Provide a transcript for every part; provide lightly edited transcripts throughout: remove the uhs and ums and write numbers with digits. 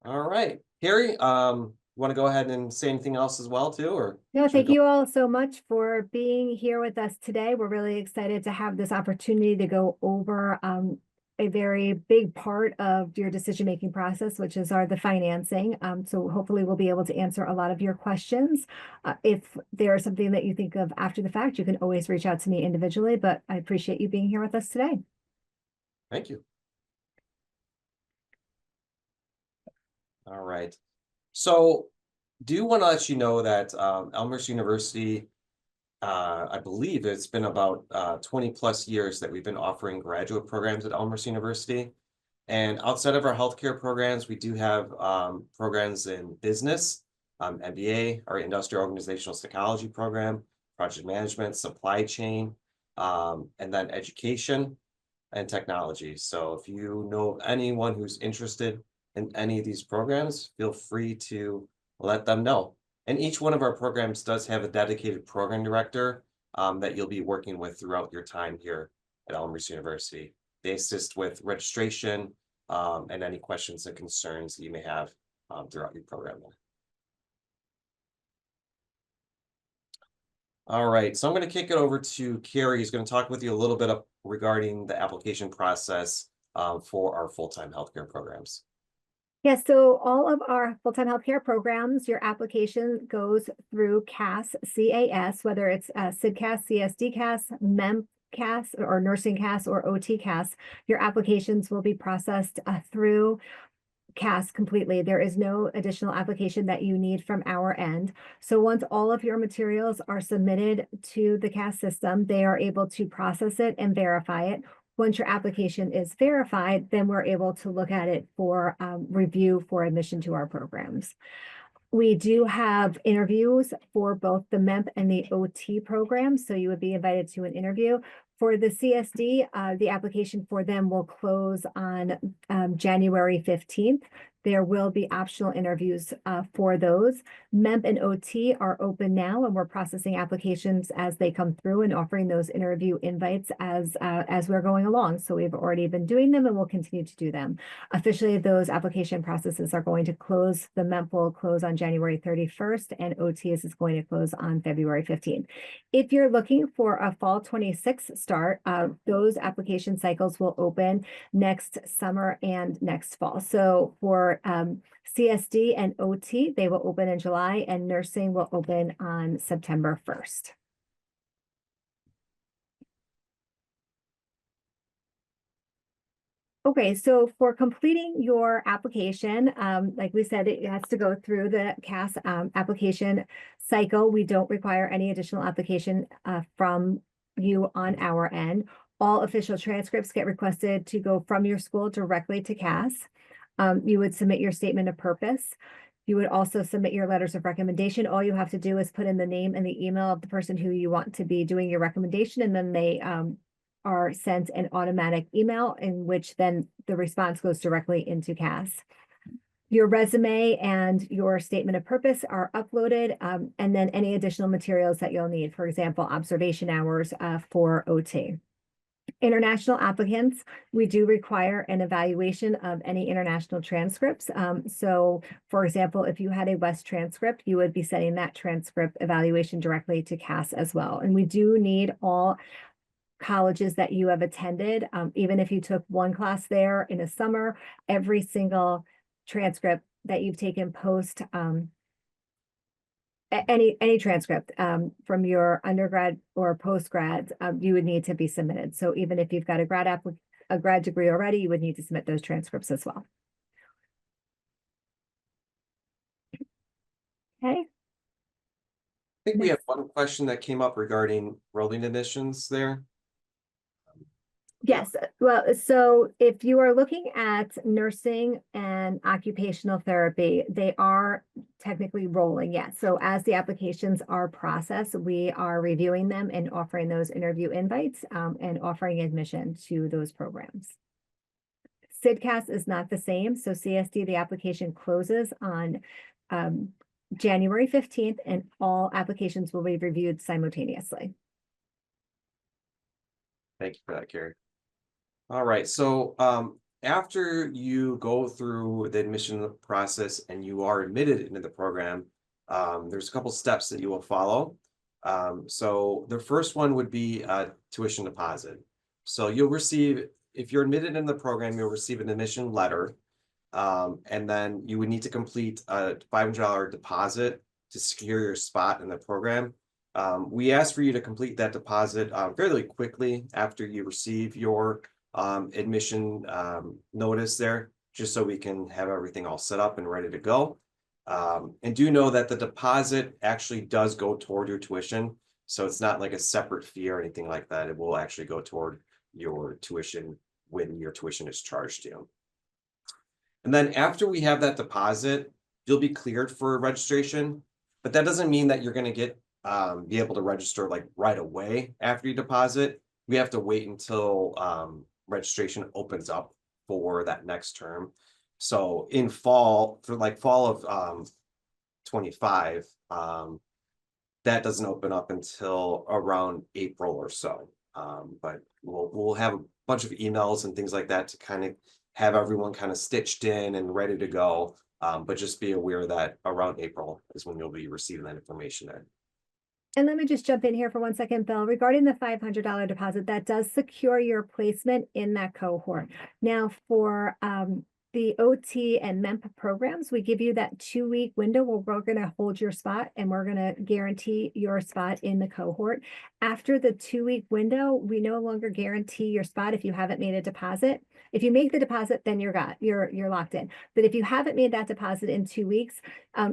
All right. Carrie, want to go ahead and say anything else as well too, or No, should we thank go? you all so much for being here with us today. We're really excited to have this opportunity to go over a very big part of your decision-making process, which is the financing. So hopefully we'll be able to answer a lot of your questions. If there's something that you think of after the fact, you can always reach out to me individually, but I appreciate you being here with us today. Thank you. All right. So do want to let you know that Elmhurst University, I believe it's been about 20 plus years that we've been offering graduate programs at Elmhurst University. And outside of our healthcare programs, we do have programs in business, MBA, our industrial organizational psychology program, project management, supply chain, and then education and technology. So if you know of anyone who's interested in any of these programs, feel free to let them know. And each one of our programs does have a dedicated program director that you'll be working with throughout your time here at Elmhurst University. They assist with registration and any questions and concerns that you may have throughout your program. All right, so I'm going to kick it over to Carrie, who's going to talk with you a little bit regarding the application process for our full-time healthcare programs. Yes, so all of our full-time healthcare programs, your application goes through CAS, CAS, whether it's CIDCAS, CSDCAS, MEMCAS, or Nursing CAS, or OTCAS. Your applications will be processed through CAS completely. There is no additional application that you need from our end. So once all of your materials are submitted to the CAS system, they are able to process it and verify it. Once your application is verified, then we're able to look at it for review for admission to our programs. We do have interviews for both the MEMP and the OT programs, so you would be invited to an interview. For the CSD, the application for them will close on January 15th. There will be optional interviews for those. MEMP and OT are open now, and we're processing applications as they come through and offering those interview invites as we're going along. So we've already been doing them, and we'll continue to do them. Officially, those application processes are going to close. The MEMP will close on January 31st, and OTS is going to close on February 15th. If you're looking for a fall 26 start, those application cycles will open next summer and next fall. So for CSD and OT, they will open in July, and nursing will open on September 1st. Okay, so for completing your application, like we said, it has to go through the CAS application cycle. We don't require any additional application from you on our end. All official transcripts get requested to go from your school directly to CAS. You would submit your statement of purpose. You would also submit your letters of recommendation. All you have to do is put in the name and the email of the person who you want to be doing your recommendation, and then they are sent an automatic email in which then the response goes directly into CAS. Your resume and your statement of purpose are uploaded, and then any additional materials that you'll need, for example, observation hours for OT. International applicants, we do require an evaluation of any international transcripts. So, for example, if you had a West transcript, you would be sending that transcript evaluation directly to CAS as well. And we do need all colleges that you have attended, even if you took one class there in a summer, every single transcript that you've taken post any transcript from your undergrad or postgrad, you would need to be submitted. So even if you've got a grad degree already, you would need to submit those transcripts as well. Okay. I think we have one question that came up regarding rolling admissions there. Yes, well, so if you are looking at nursing and occupational therapy, they are technically rolling, yes. So as the applications are processed, we are reviewing them and offering those interview invites and offering admission to those programs. CIDCAS is not the same. So CSD, the application closes on January 15th, and all applications will be reviewed simultaneously. Thank you for that, Carrie. All right, so after you go through the admission process and you are admitted into the program, there's a couple steps that you will follow. So the first one would be a tuition deposit. So you'll receive, if you're admitted into the program, you'll receive an admission letter. And then you would need to complete a $500 deposit to secure your spot in the program. We ask for you to complete that deposit fairly quickly after you receive your admission notice there, just so we can have everything all set up and ready to go. And do know that the deposit actually does go toward your tuition. So it's not like a separate fee or anything like that. It will actually go toward your tuition when your tuition is charged to you. And then after we have that deposit, you'll be cleared for registration, but that doesn't mean that you're going to be able to register like right away after you deposit. We have to wait until registration opens up for that next term. So in fall, for like fall of 25, that doesn't open up until around April or so. But we'll have a bunch of emails and things like that to kind of have everyone kind of stitched in and ready to go. But just be aware that around April is when you'll be receiving that information then. And let me just jump in here for 1 second, Bill. Regarding the $500 deposit, that does secure your placement in that cohort. Now, for the OT and MEMP programs, we give you that 2-week window where we're going to hold your spot and we're going to guarantee your spot in the cohort. After the 2-week window, we no longer guarantee your spot if you haven't made a deposit. If you make the deposit, then you're locked in. But if you haven't made that deposit in 2 weeks,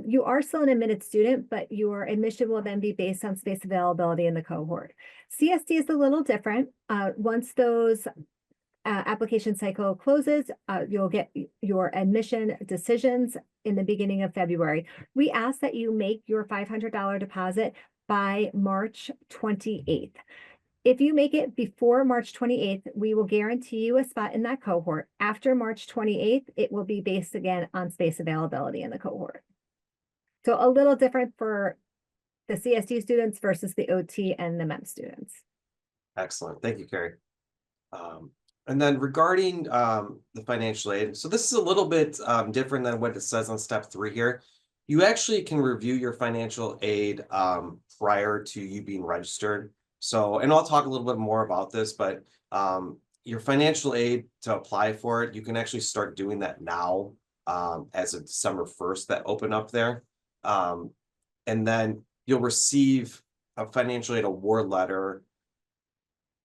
you are still an admitted student, but your admission will then be based on space availability in the cohort. CSD is a little different. Once those application cycle closes, you'll get your admission decisions in the beginning of February. We ask that you make your $500 deposit by March 28th. If you make it before March 28th, we will guarantee you a spot in that cohort. After March 28th, it will be based again on space availability in the cohort. So a little different for the CSD students versus the OT and the MEMP students. Excellent. Thank you, Carrie. And then regarding the financial aid, so this is a little bit different than what it says on step 3 here. You actually can review your financial aid prior to you being registered. So, and I'll talk a little bit more about this, but your financial aid, to apply for it, you can actually start doing that now as of December 1st that open up there. And then you'll receive a financial aid award letter.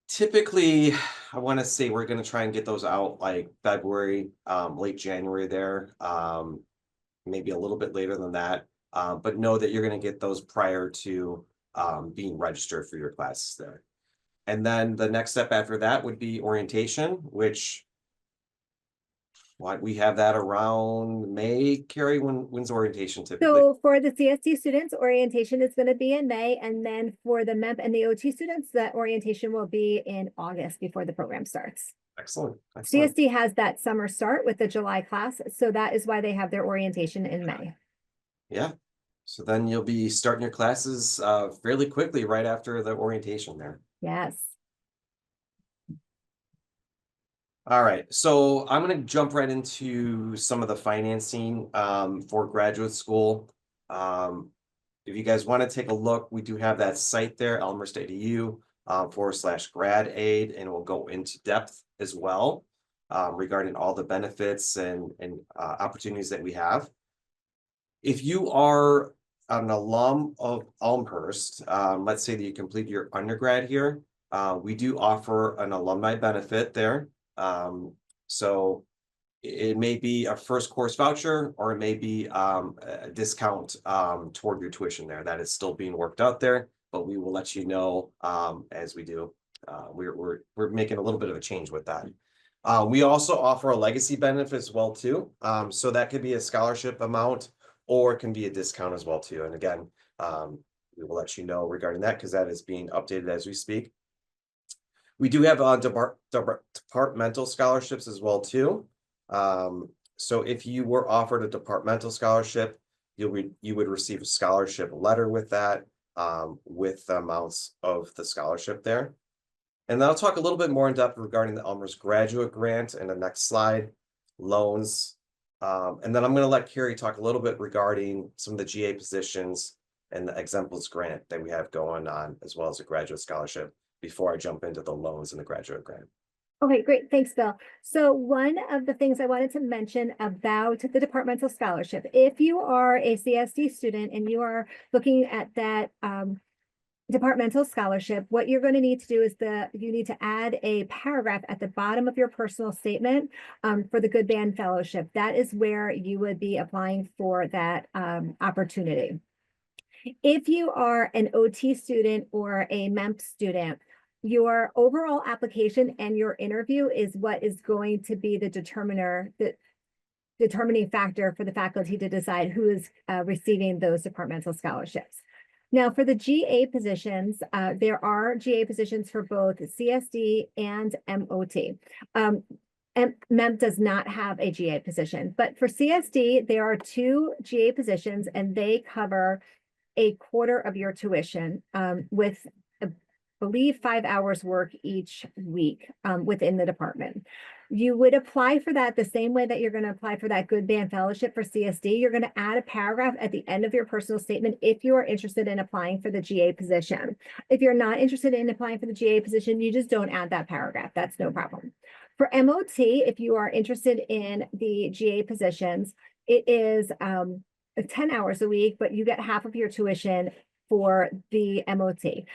Typically, I want to say we're going to try and get those out like February, late January there, maybe a little bit later than that. But know that you're going to get those prior to being registered for your classes there. And then the next step after that would be orientation, which we have that around May. Carrie, when's orientation typically? So for the CSD students, orientation is going to be in May. And then for the MEMP and the OT students, that orientation will be in August before the program starts. Excellent. Excellent. CSD has that summer start with the July class. So that is why they have their orientation in May. Yeah. So then you'll be starting your classes fairly quickly right after the orientation there. Yes. All right, so I'm going to jump right into some of the financing for graduate school. If you guys want to take a look, we do have that site there, elmhurst.edu /grad aid, and we'll go into depth as well regarding all the benefits and opportunities that we have. If you are an alum of Elmhurst, let's say that you completed your undergrad here, we do offer an alumni benefit there. So it may be a first course voucher, or it may be a discount toward your tuition there. That is still being worked out there, but we will let you know as we do. We're making a little bit of a change with that. We also offer a legacy benefit as well too. So that could be a scholarship amount, or it can be a discount as well too. And again, we will let you know regarding that, because that is being updated as we speak. We do have departmental scholarships as well too. So if you were offered a departmental scholarship, you would receive a scholarship letter with that, with the amounts of the scholarship there. And then I'll talk a little bit more in depth regarding the Elmhurst graduate grant in the next slide, loans. And then I'm going to let Carrie talk a little bit regarding some of the GA positions and the exemples grant that we have going on, as well as a graduate scholarship, before I jump into the loans and the graduate grant. Okay, great. Thanks, Bill. So one of the things I wanted to mention about the departmental scholarship, if you are a CSD student and you are looking at that departmental scholarship, what you're going to need to do is you need to add a paragraph at the bottom of your personal statement for the Good Band Fellowship. That is where you would be applying for that opportunity. If you are an OT student or a MEMP student, your overall application and your interview is what is going to be the determining factor for the faculty to decide who is receiving those departmental scholarships. Now, for the GA positions, there are GA positions for both CSD and MOT. And MEMP does not have a GA position, but for CSD, there are 2 GA positions and they cover a quarter of your tuition with, I believe, 5 hours work each week within the department. You would apply for that the same way that you're going to apply for that Good Band Fellowship for CSD. You're going to add a paragraph at the end of your personal statement if you are interested in applying for the GA position. If you're not interested in applying for the GA position, you just don't add that paragraph. That's no problem. For MOT, if you are interested in the GA positions, it is 10 hours a week, but you get half of your tuition for the MOT.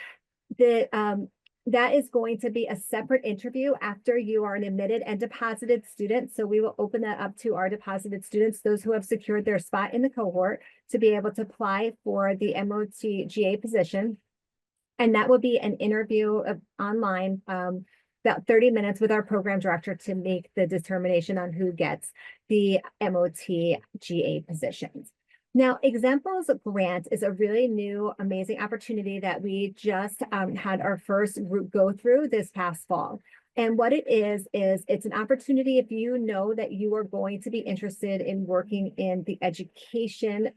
That is going to be a separate interview after you are an admitted and deposited student. So we will open that up to our deposited students, those who have secured their spot in the cohort, to be able to apply for the MOT GA position. And that will be an interview online, about 30 minutes with our program director to make the determination on who gets the MOT GA positions. Now, Examples Grant is a really new, amazing opportunity that we just had our first group go through this past fall. And what it is it's an opportunity if you know that you are going to be interested in working in the education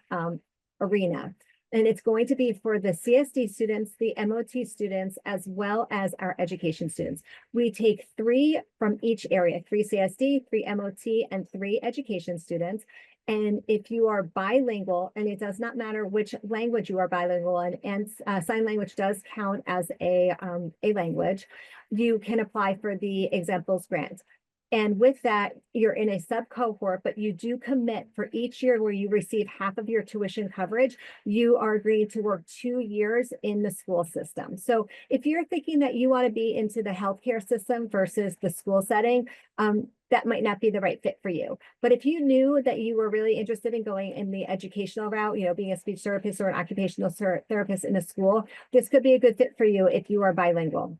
arena. And it's going to be for the CSD students, the MOT students, as well as our education students. We take 3 from each area, 3 CSD, 3 MOT, and 3 education students. And if you are bilingual, and it does not matter which language you are bilingual in, and sign language does count as a language, you can apply for the Examples Grant. And with that, you're in a sub-cohort, but you do commit for each year where you receive half of your tuition coverage, you are agreeing to work 2 years in the school system. So if you're thinking that you want to be into the healthcare system versus the school setting, that might not be the right fit for you. But if you knew that you were really interested in going in the educational route, being a speech therapist or an occupational therapist in a school, this could be a good fit for you if you are bilingual.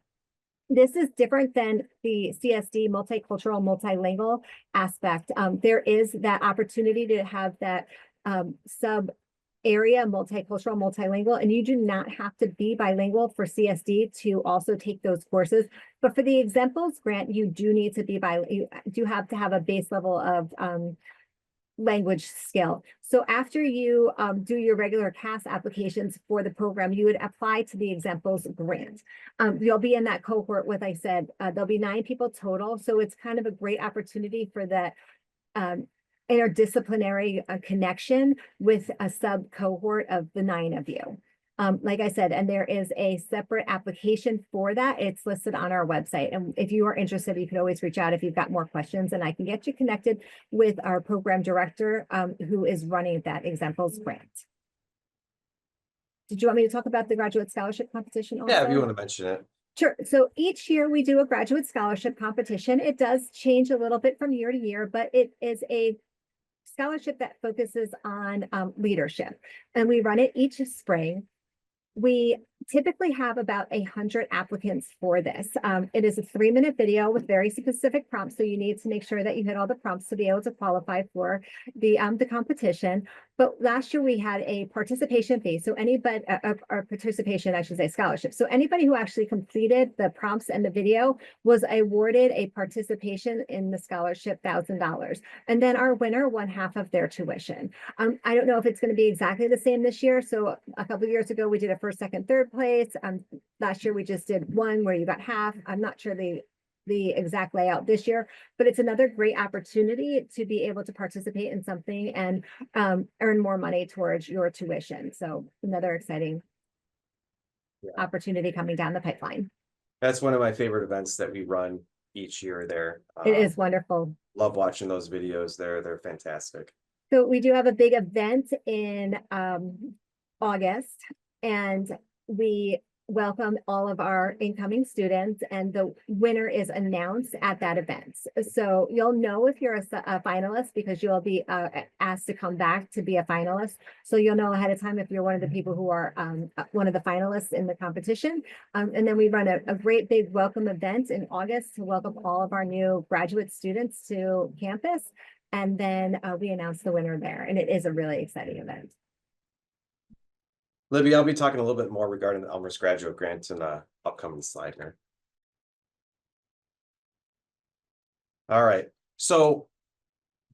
This is different than the CSD multicultural, multilingual aspect. There is that opportunity to have that sub area, multicultural, multilingual, and you do not have to be bilingual for CSD to also take those courses. But for the Examples Grant, you do need to be bilingual. You do have to have a base level of language skill. So after you do your regular CAS applications for the program, you would apply to the Examples Grant. You'll be in that cohort with, I said, there'll be 9 people total. So it's kind of a great opportunity for that interdisciplinary connection with a sub cohort of the 9 of you. Like I said, and there is a separate application for that. It's listed on our website. And if you are interested, you can always reach out if you've got more questions, and I can get you connected with our program director who is running that Examples Grant. Did you want me to talk about the graduate scholarship competition also? Yeah, if you want to mention it. Sure. So each year we do a graduate scholarship competition. It does change a little bit from year to year, but it is a scholarship that focuses on leadership. And we run it each spring. We typically have about 100 applicants for this. It is a 3-minute video with very specific prompts. So you need to make sure that you hit all the prompts to be able to qualify for the competition. But last year we had a participation fee. So anybody, or participation, I should say, scholarship. So anybody who actually completed the prompts and the video was awarded a participation in the scholarship $1,000. And then our winner won half of their tuition. I don't know if it's going to be exactly the same this year. So a couple of years ago, we did a first, second, third marketplace. Last year we just did one where you got half. I'm not sure the exact layout this year, but it's another great opportunity to be able to participate in something and earn more money towards your tuition. So another exciting opportunity coming down the pipeline. That's one of my favorite events that we run each year there. It is wonderful. Love watching those videos. They're fantastic. So we do have a big event in August, and we welcome all of our incoming students, and the winner is announced at that event. So you'll know if you're a finalist because you'll be asked to come back to be a finalist. So you'll know ahead of time if you're one of the people who are one of the finalists in the competition. And then we run a great big welcome event in August to welcome all of our new graduate students to campus. And then we announce the winner there, and it is a really exciting event. Libby, I'll be talking a little bit more regarding the Elmhurst graduate grant in the upcoming slide here. All right, so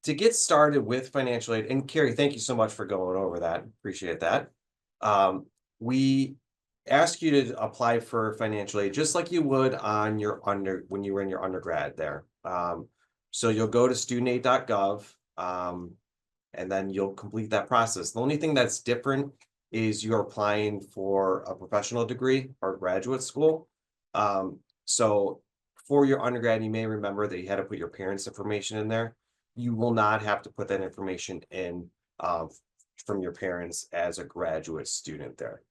to get started with financial aid, and Carrie, thank you so much for going over that. Appreciate that. We ask you to apply for financial aid just like you would on your when you were in your undergrad there. So you'll go to studentaid.gov, and then you'll complete that process. The only thing that's different is you're applying for a professional degree or graduate school. So for your undergrad, you may remember that you had to put your parents' information in there. You will not have to put that information in from your parents as a graduate student there.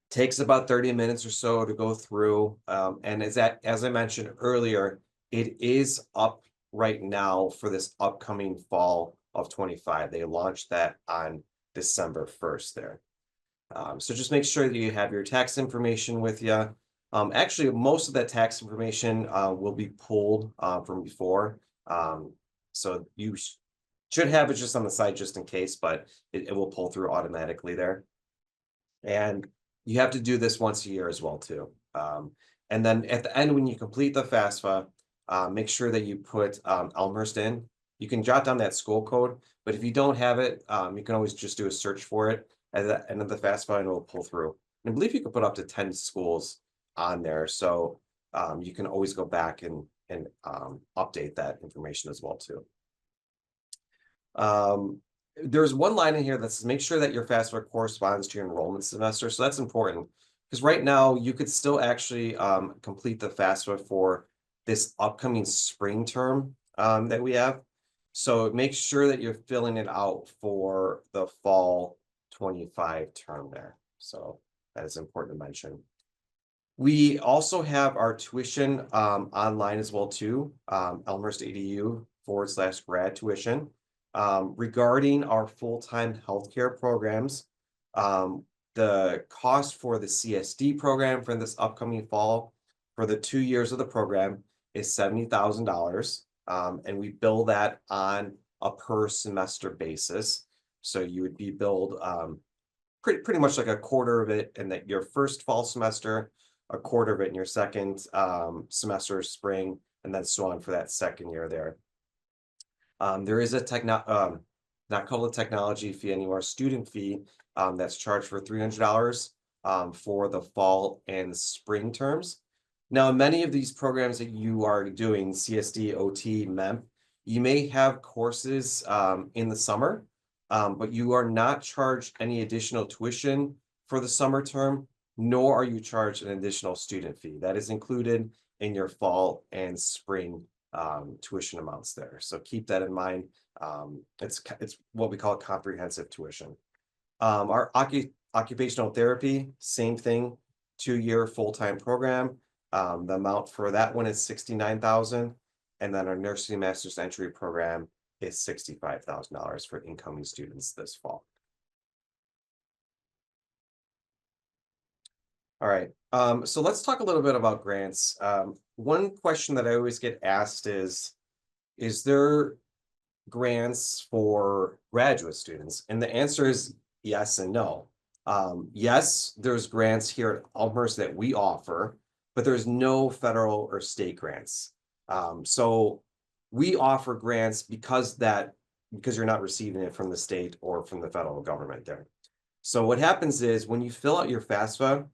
Takes about 30 minutes or so to go through. And as I mentioned earlier, it is up right now for this upcoming fall of 25. They launched that on December 1st there. So just make sure that you have your tax information with you. Actually, most of that tax information will be pulled from before. So you should have it just on the side just in case, but it will pull through automatically there. And you have to do this once a year as well too. And then at the end, when you complete the FAFSA, make sure that you put Elmhurst in. You can jot down that school code, but if you don't have it, you can always just do a search for it at the end of the FAFSA and it will pull through. And I believe you can put up to 10 schools on there. So you can always go back and update that information as well too. There's one line in here that says, make sure that your FAFSA corresponds to your enrollment semester. So that's important because right now you could still actually complete the FAFSA for this upcoming spring term that we have. So make sure that you're filling it out for the fall 25 term there. So that is important to mention. We also have our tuition online as well too, elmhurst.edu/grad tuition. Regarding our full-time healthcare programs, the cost for the CSD program for this upcoming fall for the 2 years of the program is $70,000. And we bill that on a per semester basis. So you would be billed pretty much like a quarter of it in that your first fall semester, a quarter of it in your second semester spring, and then so on for that second year there. There is a not called a technology fee anymore, student fee that's charged for $300 for the fall and spring terms. Now, many of these programs that you are doing, CSD, OT, MEMP, you may have courses in the summer, but you are not charged any additional tuition for the summer term, nor are you charged an additional student fee. That is included in your fall and spring tuition amounts there. So keep that in mind. It's what we call comprehensive tuition. Our occupational therapy, same thing, 2-year full-time program. The amount for that one is $69,000, and then our nursing master's entry program is $65,000 for incoming students this fall. All right, so let's talk a little bit about grants. One question that I always get asked is there grants for graduate students? And the answer is yes and no. Yes, there's grants here at Elmhurst that we offer, but there's no federal or state grants. So we offer grants because you're not receiving it from the state or from the federal government there. So what happens is when you fill out your FAFSA,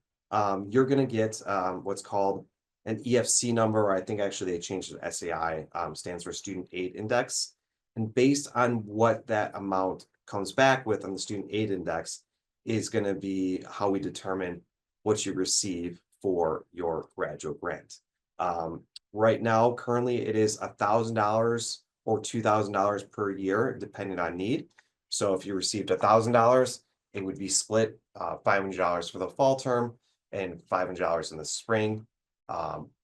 you're going to get what's called an EFC number, or I think actually they changed it to SAI, stands for Student Aid Index. And based on what that amount comes back with on the Student Aid Index is going to be how we determine what you receive for your graduate grant. Right now, currently it is $1,000 or $2,000 per year, depending on need. So if you received $1,000, it would be split $500 for the fall term and $500 in the spring.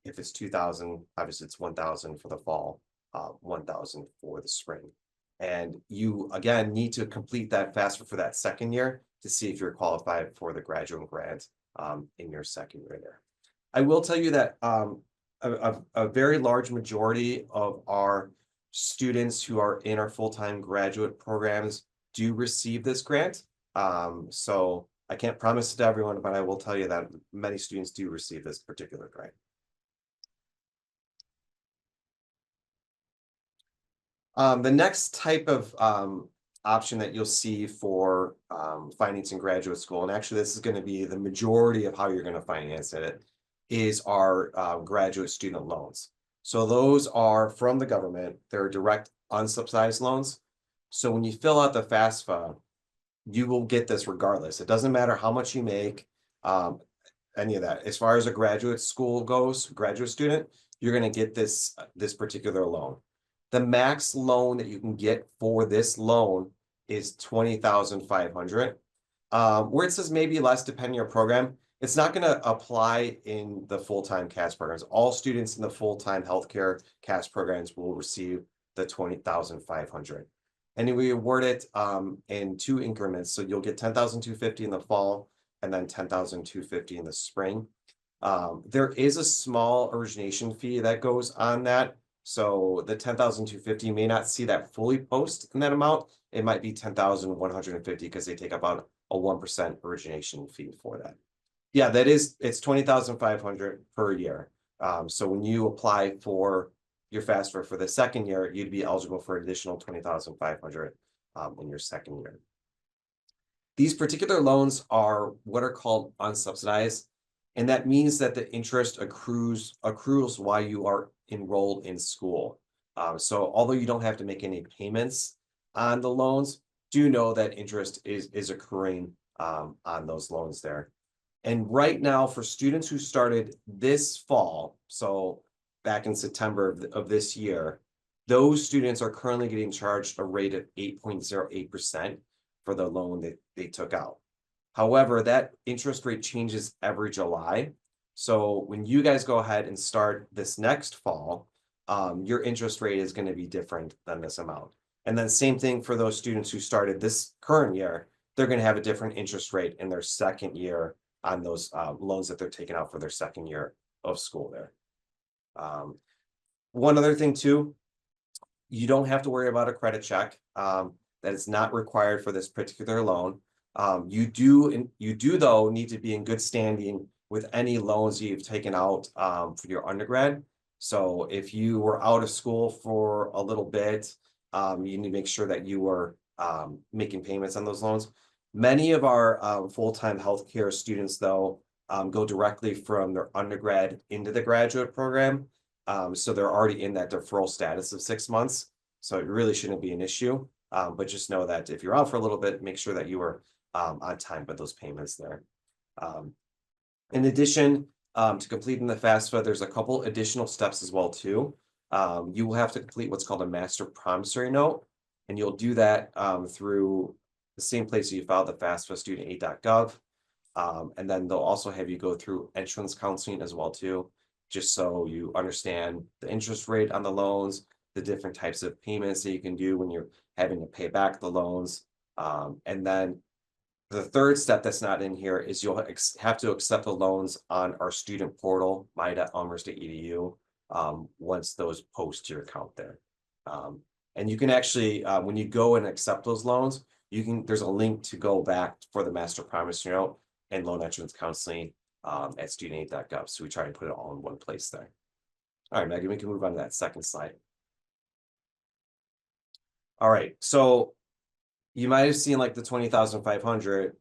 If it's 2,000, obviously it's 1,000 for the fall, 1,000 for the spring. And you, again, need to complete that FAFSA for that second year to see if you're qualified for the graduate grant in your second year there. I will tell you that a very large majority of our students who are in our full-time graduate programs do receive this grant. So I can't promise it to everyone, but I will tell you that many students do receive this particular grant. The next type of option that you'll see for financing graduate school, and actually this is going to be the majority of how you're going to finance it, is our graduate student loans. So those are from the government. They're direct unsubsidized loans. So when you fill out the FAFSA, you will get this regardless. It doesn't matter how much you make, any of that. As far as a graduate school goes, graduate student, you're going to get this particular loan. The max loan that you can get for this loan is $20,500. Where it says maybe less depending on your program, it's not going to apply in the full-time CAS programs. All students in the full-time healthcare CAS programs will receive the $20,500. And we award it in 2 increments. So you'll get $10,250 in the fall and then $10,250 in the spring. There is a small origination fee that goes on that. So the $10,250 may not see that fully post in that amount. It might be $10,150 because they take about a 1% origination fee for that. Yeah, it's $20,500 per year. So when you apply for your FAFSA for the second year, you'd be eligible for an additional $20,500 in your second year. These particular loans are what are called unsubsidized, and that means that the interest accrues while you are enrolled in school. So although you don't have to make any payments on the loans, do know that interest is accruing on those loans there. And right now, for students who started this fall, so back in September of this year, those students are currently getting charged a rate of 8.08% for the loan that they took out. However, that interest rate changes every July. So when you guys go ahead and start this next fall, your interest rate is going to be different than this amount. And then same thing for those students who started this current year, they're going to have a different interest rate in their second year on those loans that they're taking out for their second year of school there. One other thing too, you don't have to worry about a credit check. That is not required for this particular loan. You do though need to be in good standing with any loans you've taken out for your undergrad. So if you were out of school for a little bit, you need to make sure that you were making payments on those loans. Many of our full-time healthcare students though go directly from their undergrad into the graduate program. So they're already in that deferral status of 6 months. So it really shouldn't be an issue. But just know that if you're out for a little bit, make sure that you are on time with those payments there. In addition to completing the FAFSA, there's a couple additional steps as well too. You will have to complete what's called a master promissory note, and you'll do that through the same place you filed the FAFSA, studentaid.gov. And then they'll also have you go through entrance counseling as well too, just so you understand the interest rate on the loans, the different types of payments that you can do when you're having to pay back the loans. And then the third step that's not in here is you'll have to accept the loans on our student portal, my.elmhurst.edu, once those post to your account there. And you can actually, when you go and accept those loans, there's a link to go back for the master promissory note and loan entrance counseling at studentaid.gov. So we try to put it all in one place there. All right, Megan, we can move on to that second slide. All right, so you might have seen like the 20,500.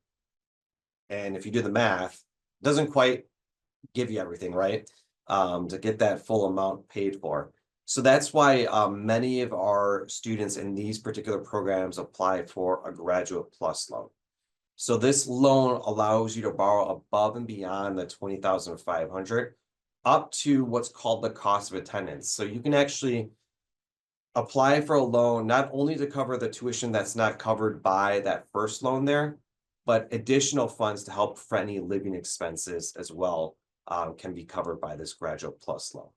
And if you do the math, it doesn't quite give you everything, right? To get that full amount paid for. So that's why many of our students in these particular programs apply for a Graduate Plus loan. So this loan allows you to borrow above and beyond the 20,500 up to what's called the cost of attendance. So you can actually apply for a loan not only to cover the tuition that's not covered by that first loan there, but additional funds to help for any living expenses as well can be covered by this Graduate Plus loan.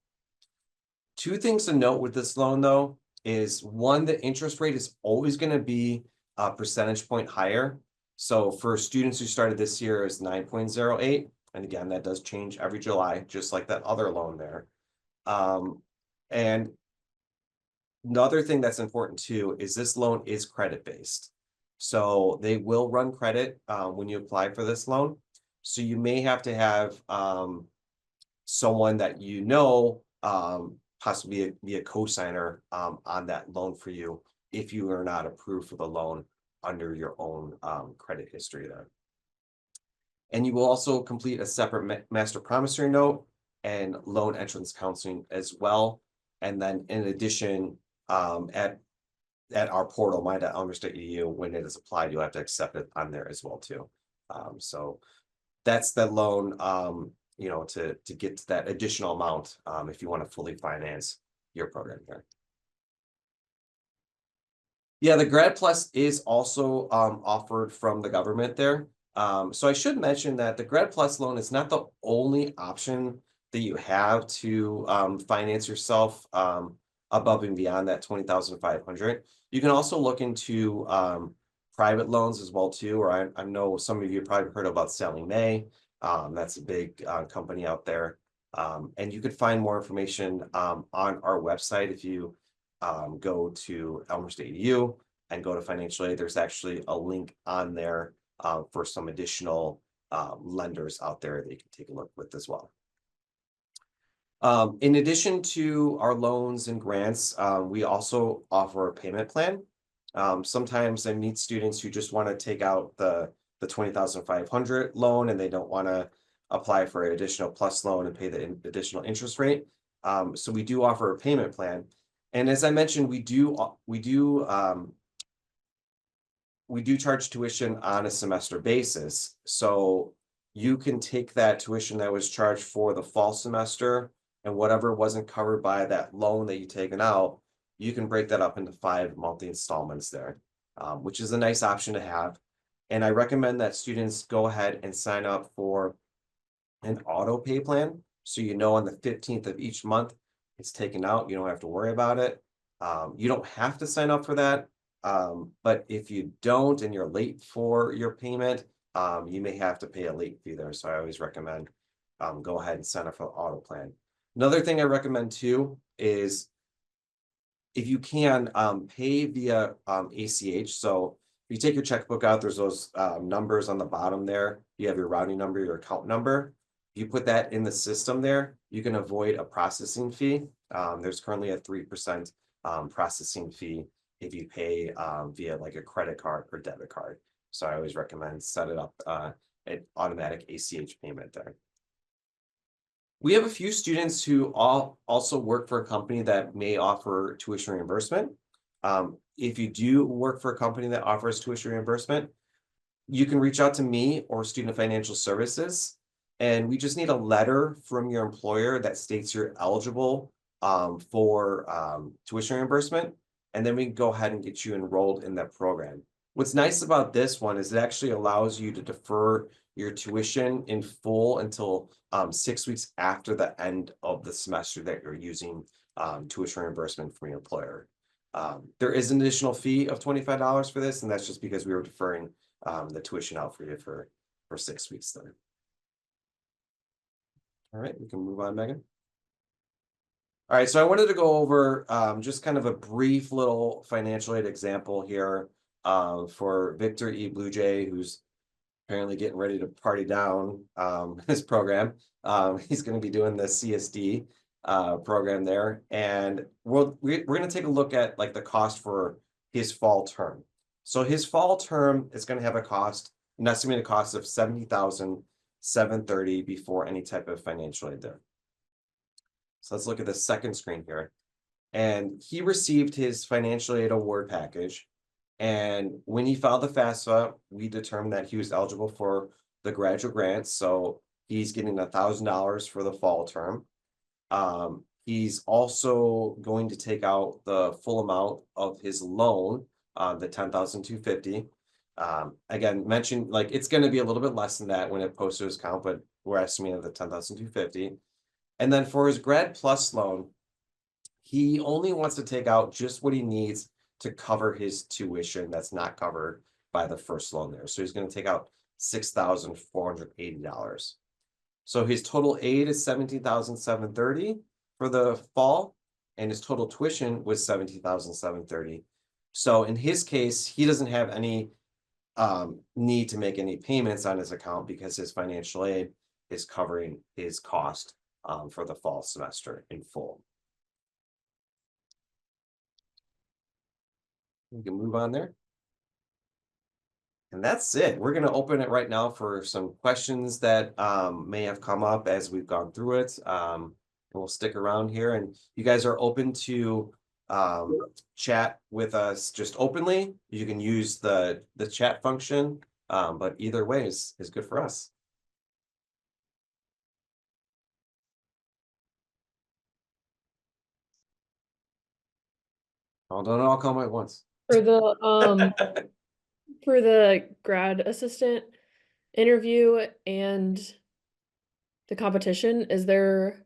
Two things to note with this loan, though, is one, the interest rate is always going to be a percentage point higher. So for students who started this year is 9.08, and again, that does change every July, just like that other loan there. And another thing that's important too is this loan is credit based. So they will run credit when you apply for this loan. So you may have to have someone that you know possibly be a co-signer on that loan for you if you are not approved for the loan under your own credit history there. And you will also complete a separate master promissory note and loan entrance counseling as well. And then in addition, at our portal, my.elmhurst.edu, when it is applied, you'll have to accept it on there as well too. So that's the loan, you know, to get to that additional amount if you want to fully finance your program here. Yeah, the Grad Plus is also offered from the government there. So I should mention that the Grad Plus loan is not the only option that you have to finance yourself above and beyond that 20,500. You can also look into private loans as well too, or I know some of you probably heard about Sallie Mae. That's a big company out there. And you could find more information on our website if you go to Elmhurst.edu and go to financial aid. There's actually a link on there for some additional lenders out there that you can take a look with as well. In addition to our loans and grants, we also offer a payment plan. Sometimes I meet students who just want to take out the 20,500 loan and they don't want to apply for an additional plus loan and pay the additional interest rate. So we do offer a payment plan. And as I mentioned, we do charge tuition on a semester basis. So you can take that tuition that was charged for the fall semester and whatever wasn't covered by that loan that you've taken out, you can break that up into 5 monthly installments there, which is a nice option to have. And I recommend that students go ahead and sign up for an auto pay plan. So you know on the 15th of each month, it's taken out. You don't have to worry about it. You don't have to sign up for that. But if you don't and you're late for your payment, you may have to pay a late fee there. So I always recommend go ahead and sign up for the auto plan. Another thing I recommend too is if you can pay via ACH. So if you take your checkbook out, there's those numbers on the bottom there. You have your routing number, your account number. If you put that in the system there, you can avoid a processing fee. There's currently a 3% processing fee if you pay via like a credit card or debit card. So I always recommend set it up an automatic ACH payment there. We have a few students who also work for a company that may offer tuition reimbursement. If you do work for a company that offers tuition reimbursement, you can reach out to me or Student Financial Services, and we just need a letter from your employer that states you're eligible for tuition reimbursement, and then we can go ahead and get you enrolled in that program. What's nice about this one is it actually allows you to defer your tuition in full until 6 weeks after the end of the semester that you're using tuition reimbursement from your employer. There is an additional fee of $25 for this, and that's just because we were deferring the tuition out for you for 6 weeks then. All right, we can move on, Megan. All right, so I wanted to go over just kind of a brief little financial aid example here for Victor E. Blue Jay, who's apparently getting ready to party down his program. He's going to be doing the CSD program there, and we're going to take a look at like the cost for his fall term. So his fall term is going to have a cost an estimated cost of $70,730 before any type of financial aid there. So let's look at the second screen here. And he received his financial aid award package. And when he filed the FAFSA, we determined that he was eligible for the graduate grant. So he's getting $1,000 for the fall term. He's also going to take out the full amount of his loan, the $10,250. Again, mentioned like it's going to be a little bit less than that when it posts to his account, but we're estimating the $10,250. And then for his Grad Plus loan, he only wants to take out just what he needs to cover his tuition that's not covered by the first loan there. So he's going to take out $6,480. So his total aid is $17,730 for the fall, and his total tuition was $17,730. So in his case, he doesn't have any need to make any payments on his account because his financial aid is covering his cost for the fall semester in full. We can move on there. And that's it. We're going to open it right now for some questions that may have come up as we've gone through it. And we'll stick around here. And you guys are open to chat with us just openly. You can use the chat function, but either way is good for us. Oh, don't all come at once. For the grad assistant interview and the competition, is there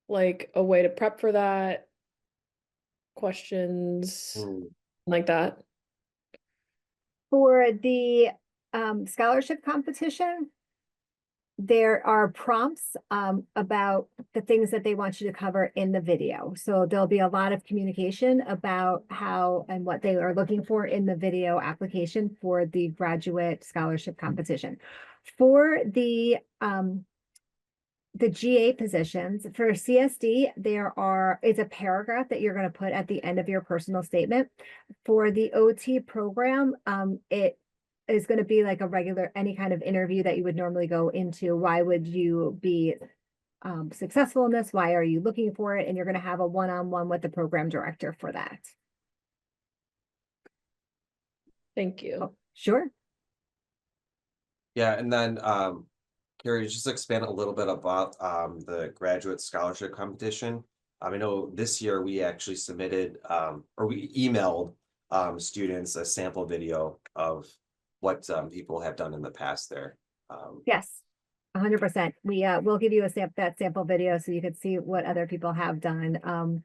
like a way to prep for that? Questions like that? For the scholarship competition, there are prompts about the things that they want you to cover in the video. So there'll be a lot of communication about how and what they are looking for in the video application for the graduate scholarship competition. For the GA positions, for CSD, is a paragraph that you're going to put at the end of your personal statement. For the OT program, it is going to be like a regular, any kind of interview that you would normally go into. Why would you be successful in this? Why are you looking for it? And you're going to have a one-on-one with the program director for that. Thank you. Oh, sure. Yeah, and then Carrie, just expand a little bit about the graduate scholarship competition. I know this year we actually submitted or we emailed students a sample video of what people have done in the past there. Yes, 100%. We'll give you that sample video so you can see what other people have done.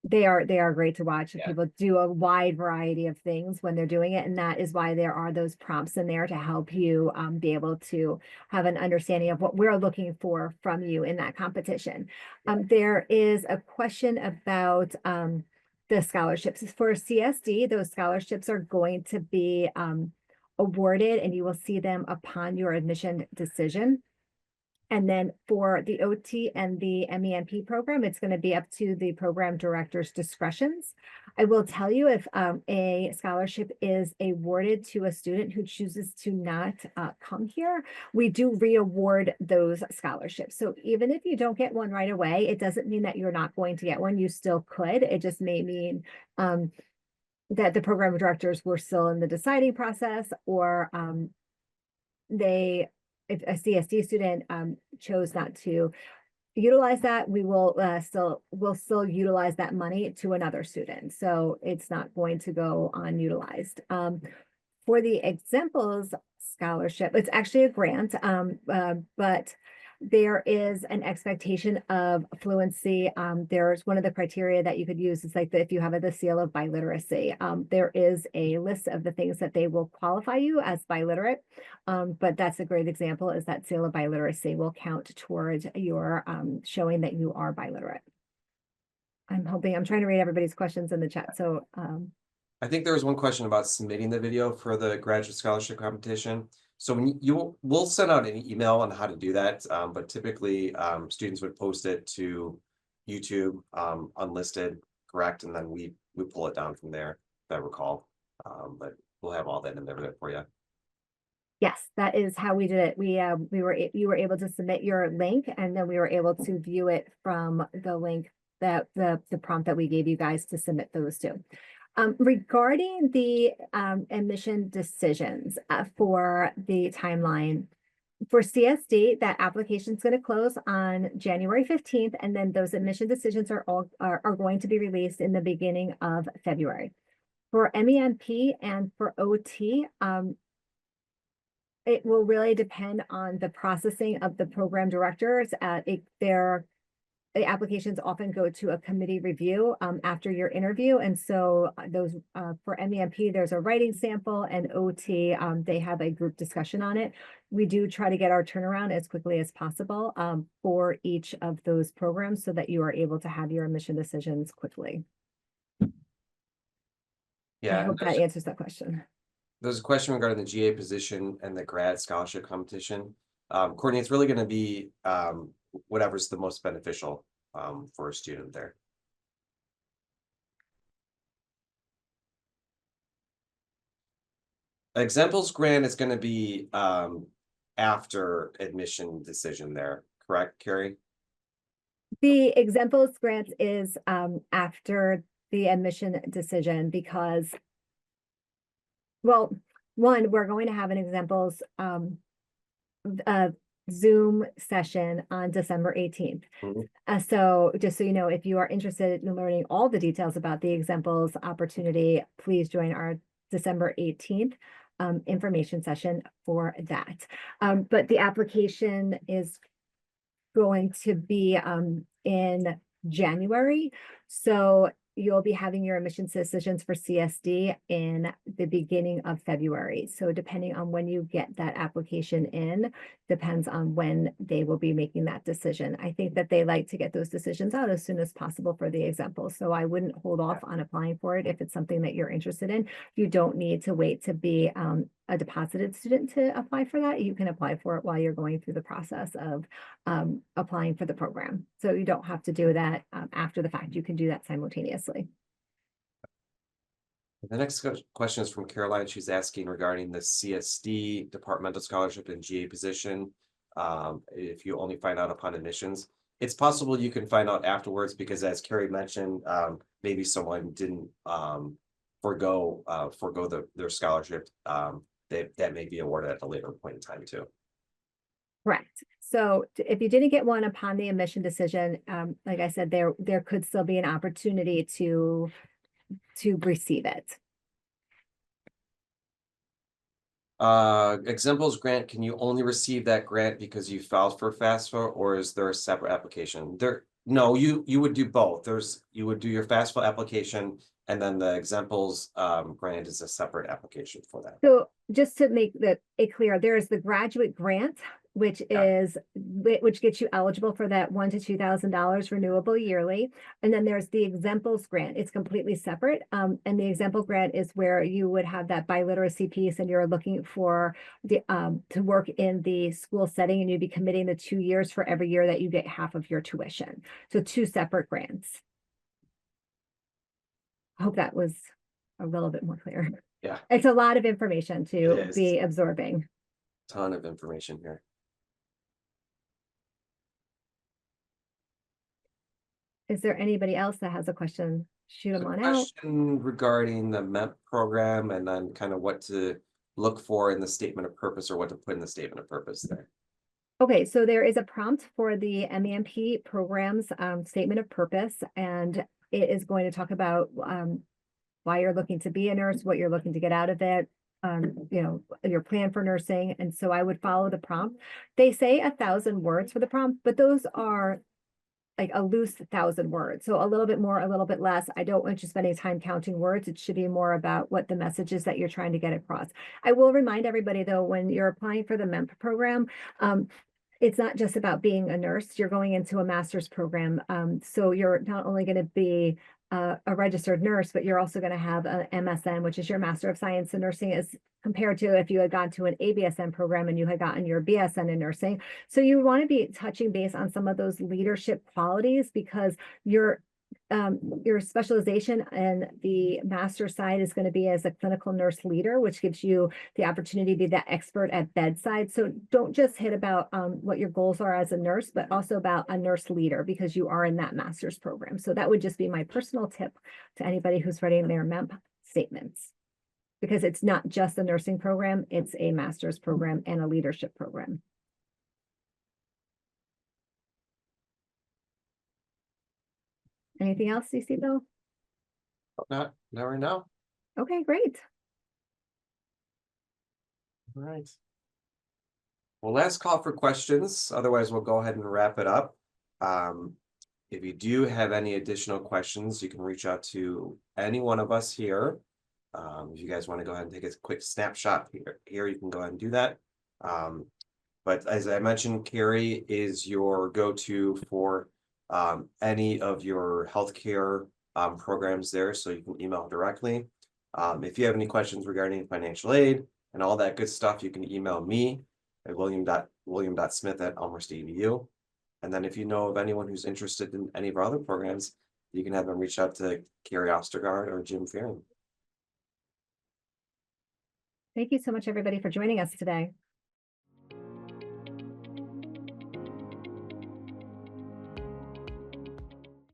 They are great to watch. Yeah. People do a wide variety of things when they're doing it, and that is why there are those prompts in there to help you be able to have an understanding of what we're looking for from you in that competition. There is a question about the scholarships. For CSD, those scholarships are going to be awarded, and you will see them upon your admission decision. And then for the OT and the MENP program, it's going to be up to the program director's discretions. I will tell you, if a scholarship is awarded to a student who chooses to not come here, we do re-award those scholarships. So even if you don't get one right away, it doesn't mean that you're not going to get one. You still could. It just may mean that the program directors were still in the deciding process, or if a CSD student chose not to utilize that, we'll still utilize that money to another student. So it's not going to go unutilized. For the examples scholarship, it's actually a grant, but there is an expectation of fluency. There's one of the criteria that you could use is like if you have the seal of biliteracy. There is a list of the things that they will qualify you as biliterate, but that's a great example, is that seal of biliteracy will count towards your showing that you are biliterate. I'm trying to read everybody's questions in the chat. So I think there was one question about submitting the video for the graduate scholarship competition. So when we'll send out an email on how to do that, but typically students would post it to YouTube unlisted, correct, and then we pull it down from there, if I recall. But we'll have all that in there for you. Yes, that is how we did it. You were able to submit your link, and then we were able to view it from the link that the prompt that we gave you guys to submit those to. Regarding the admission decisions for the timeline for CSD, that application is going to close on January 15th, and then those admission decisions are going to be released in the beginning of February. For MEMP and for OT, it will really depend on the processing of the program directors. The applications often go to a committee review after your interview. And so those for MEMP, there's a writing sample, and OT, they have a group discussion on it. We do try to get our turnaround as quickly as possible for each of those programs so that you are able to have your admission decisions quickly. I Yeah, hope that answers that question. there's a question regarding the GA position and the grad scholarship competition. Courtney, it's really going to be whatever's the most beneficial for a student there. Examples grant is going to be after admission decision there, correct, Carrie? The exemples grant is after the admission decision because, well, one, we're going to have an examples Zoom session on December 18th. So just so you know, if you are interested in learning all the details about the examples opportunity, please join our December 18th information session for that. But the application is going to be in January. So you'll be having your admissions decisions for CSD in the beginning of February. So depending on when you get that application in, depends on when they will be making that decision. I think that they like to get those decisions out as soon as possible for the examples. So I wouldn't hold off on applying for it if it's something that you're interested in. You don't need to wait to be a deposited student to apply for that. You can apply for it while you're going through the process of applying for the program. So you don't have to do that after the fact. You can do that simultaneously. The next question is from Caroline. She's asking regarding the CSD departmental scholarship and GA position. If you only find out upon admissions, it's possible you can find out afterwards because, as Carrie mentioned, maybe someone didn't forego their scholarship. That may be awarded at a later point in time too. Correct. So if you didn't get one upon the admission decision, like I said, there could still be an opportunity to receive it. Exemples grant, can you only receive that grant because you filed for FAFSA, or is there a separate application? No, you would do both. You would do your FAFSA application, and then the exemples grant is a separate application for that. So just to make it clear, there is the graduate grant, which gets you eligible for that $1,000 to $2,000 renewable yearly. And then there's the exemples grant. It's completely separate. And the exemples grant is where you would have that biliteracy piece and you're looking for the to work in the school setting, and you'd be committing the 2 years for every year that you get half of your tuition. So 2 separate grants. I hope that was a little bit more clear. Yeah. It's a lot of information to be absorbing. Ton of information here. Is there anybody else that has a question? Shoot them on out. Question regarding the MEMP program, and then kind of what to look for in the statement of purpose, or what to put in the statement of purpose there. Okay, so there is a prompt for the MEMP program's statement of purpose, and it is going to talk about why you're looking to be a nurse, what you're looking to get out of it, you know, your plan for nursing. And so I would follow the prompt. They say 1,000 words for the prompt, but those are like a loose 1,000 words. So a little bit more, a little bit less. I don't want you spending time counting words. It should be more about what the message is that you're trying to get across. I will remind everybody though, when you're applying for the MEMP program, it's not just about being a nurse. You're going into a master's program. So you're not only going to be a registered nurse, but you're also going to have an MSN, which is your Master of Science in Nursing, as compared to if you had gone to an ABSN program and you had gotten your BSN in nursing. So you want to be touching base on some of those leadership qualities, because you're your specialization and the master side is going to be as a clinical nurse leader, which gives you the opportunity to be that expert at bedside. So don't just hit about what your goals are as a nurse, but also about a nurse leader, because you are in that master's program. So that would just be my personal tip to anybody who's writing their MEMP statements, because it's not just a nursing program, it's a master's program and a leadership program. Anything else you see, Bill? Not right now. Okay, great. All right. Well, last call for questions. Otherwise, we'll go ahead and wrap it up. If you do have any additional questions, you can reach out to any one of us here. If you guys want to go ahead and take a quick snapshot here, you can go ahead and do that. But as I mentioned, Carrie is your go-to for any of your healthcare programs there, so you can email directly. If you have any questions regarding financial aid and all that good stuff, you can email me at william.smith@elmhurst.edu. And then if you know of anyone who's interested in any of our other programs, you can have them reach out to Carrie Ostergaard or Jim Fearing. Thank you so much, everybody, for joining us today.